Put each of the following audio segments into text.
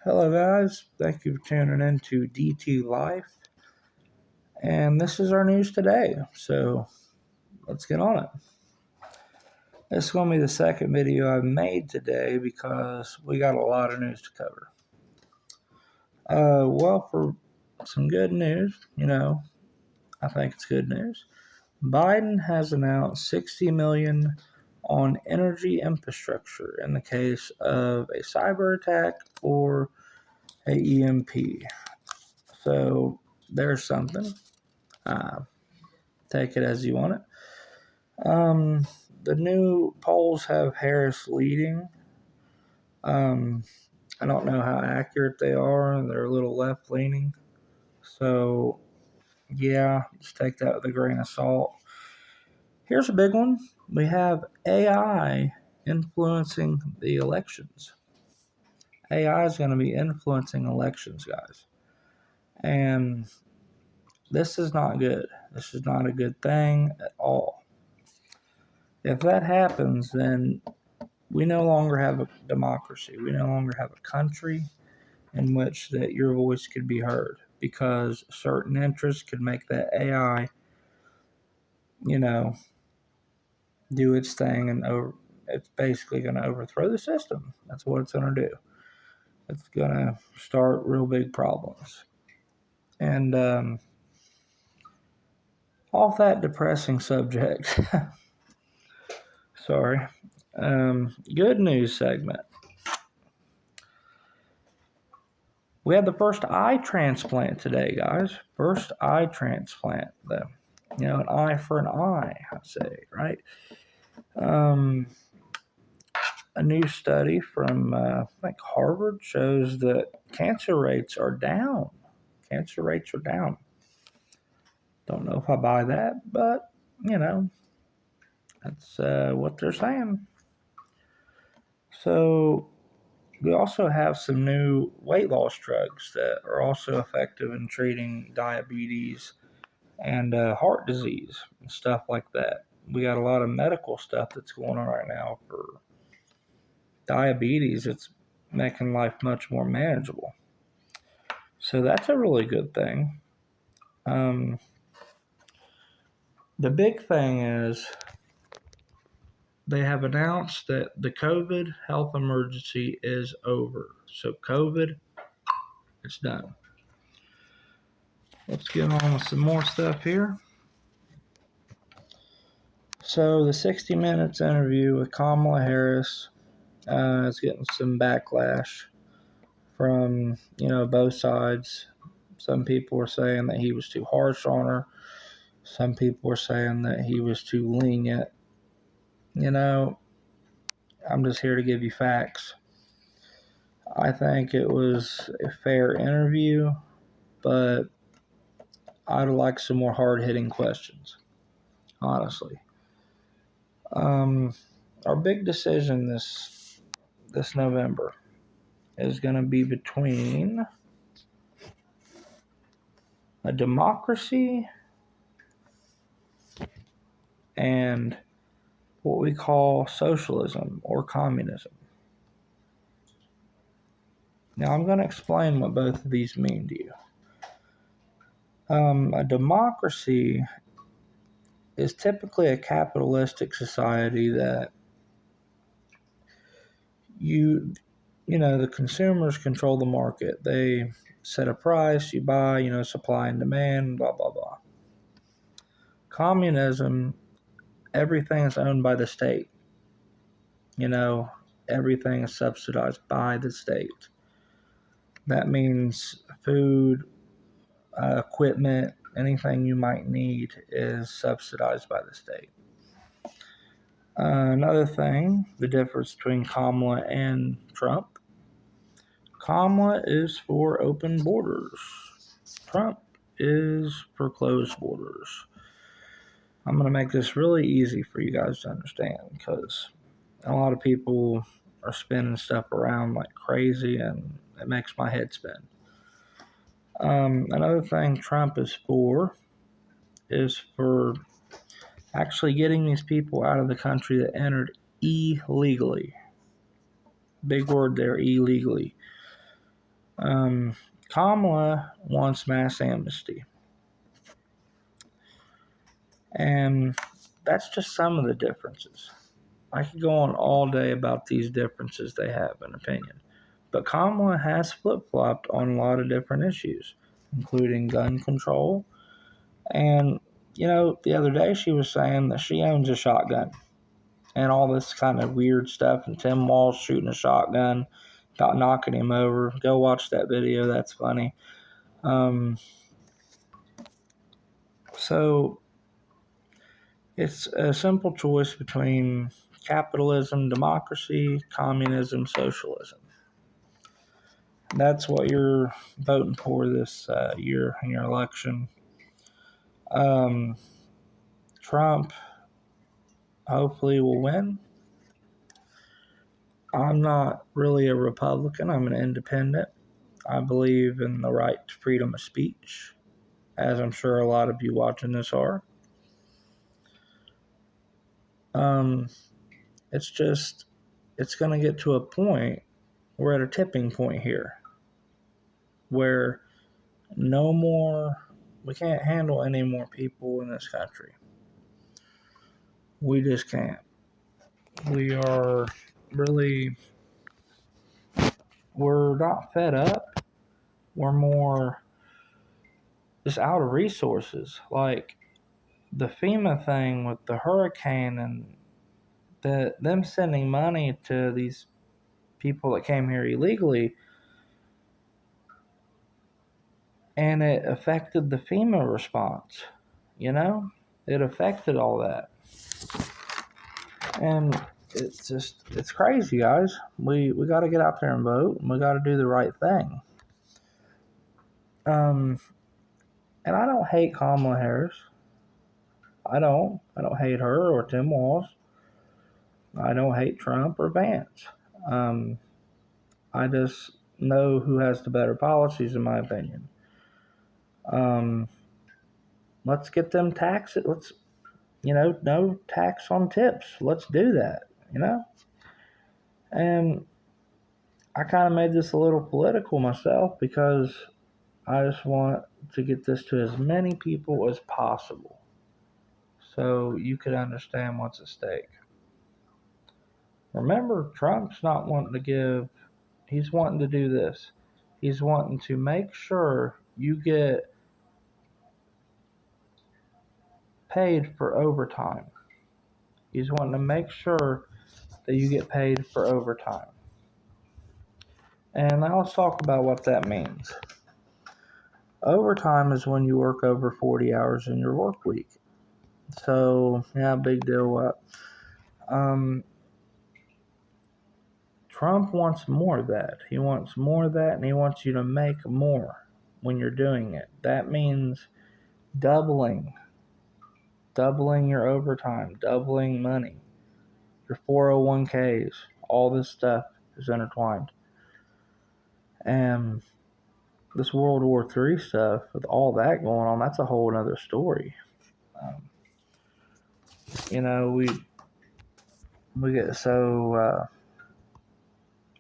Hello, guys. Thank you for tuning in to DT Life. And this is our news today. So let's get on it. This is going to be the second video I've made today because we got a lot of news to cover. For some good news, I think it's good news. Biden has announced $60 million on energy infrastructure in the case of a cyber attack or a EMP. So there's something. Take it as you want it. The new polls have Harris leading. I don't know how accurate they are. They're a little left leaning. So, yeah, just take that with a grain of salt. Here's a big one. We have AI influencing the elections. AI is going to be influencing elections, guys. And this is not good. This is not a good thing at all. If that happens, then we no longer have a democracy. We no longer have a country in which that your voice could be heard because certain interests could make that AI, do its thing, and it's basically going to overthrow the system. That's what it's going to do. It's going to start real big problems. And off that depressing subject, sorry, good news segment. We had the first eye transplant today, guys. First eye transplant, though. An eye for an eye, I'd say, right? A new study from, I think, Harvard shows that cancer rates are down. Cancer rates are down. Don't know if I buy that, but, that's what they're saying. So, we also have some new weight loss drugs that are also effective in treating diabetes and heart disease and stuff like that. We got a lot of medical stuff that's going on right now for diabetes. It's making life much more manageable. So that's a really good thing. The big thing is they have announced that the COVID health emergency is over. So COVID, it's done. Let's get on with some more stuff here. So the 60 Minutes interview with Kamala Harris is getting some backlash from, both sides. Some people were saying that he was too harsh on her. Some people were saying that he was too lenient. I'm just here to give you facts. I think it was a fair interview, but I'd like some more hard-hitting questions, honestly. Our big decision this November is going to be between a democracy and what we call socialism or communism. Now, I'm going to explain what both of these mean to you. A democracy is typically a capitalistic society that the consumers control the market. They set a price, you buy, supply and demand, blah, blah, blah. Communism, everything is owned by the state. Everything is subsidized by the state. That means food, equipment, anything you might need is subsidized by the state. Another thing, the difference between Kamala and Trump. Kamala is for open borders. Trump is for closed borders. I'm going to make this really easy for you guys to understand because a lot of people are spinning stuff around like crazy and it makes my head spin. Another thing Trump is for actually getting these people out of the country that entered illegally. Big word there, illegally. Kamala wants mass amnesty. And that's just some of the differences. I could go on all day about these differences they have in opinion. But Kamala has flip flopped on a lot of different issues, including gun control. And, the other day she was saying that she owns a shotgun and all this kind of weird stuff. And Tim Walz shooting a shotgun, got knocking him over. Go watch that video. That's funny. So it's a simple choice between capitalism, democracy, communism, socialism. That's what you're voting for this year in your election. Trump hopefully will win. I'm not really a Republican. I'm an independent. I believe in the right to freedom of speech, as I'm sure a lot of you watching this are. It's going to get to a point, we're at a tipping point here, where we can't handle any more people in this country. We just can't. We are we're not fed up. We're more just out of resources. Like the FEMA thing with the hurricane and them sending money to these people that came here illegally, and it affected the FEMA response. It affected all that. And it's crazy, guys. We got to get out there and vote, and we got to do the right thing. And I don't hate Kamala Harris. I don't hate her or Tim Walz. I don't hate Trump or Vance. I just know who has the better policies, in my opinion. Let's get them taxes. Let's, no tax on tips. Let's do that, And I kind of made this a little political myself because I just want to get this to as many people as possible so you could understand what's at stake. Remember, Trump's not wanting to give, he's wanting to do this. He's wanting to make sure you get paid for overtime. He's wanting to make sure that you get paid for overtime. And now let's talk about what that means. Overtime is when you work over 40 hours in your work week. So, yeah, big deal what? Trump wants more of that. He wants more of that, and he wants you to make more when you're doing it. That means doubling your overtime, doubling money, your 401ks, all this stuff is intertwined. And this World War III stuff, with all that going on, that's a whole other story. We get so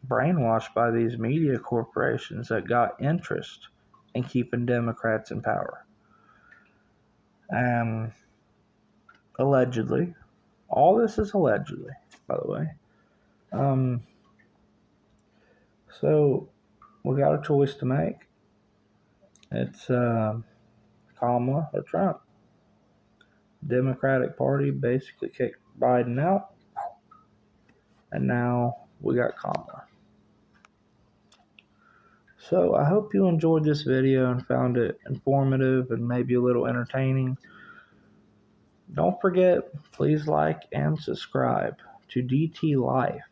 brainwashed by these media corporations that got interest in keeping Democrats in power. And allegedly, all this is allegedly, by the way. So we got a choice to make. It's Kamala or Trump. Democratic Party basically kicked Biden out, and now we got Kamala. So I hope you enjoyed this video and found it informative and maybe a little entertaining. Don't forget, please like and subscribe to DT Life,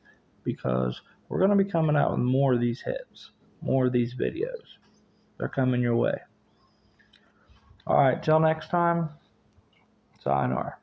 because we're going to be coming out with more of these hits, more of these videos. They're coming your way. All right, till next time, sayonara.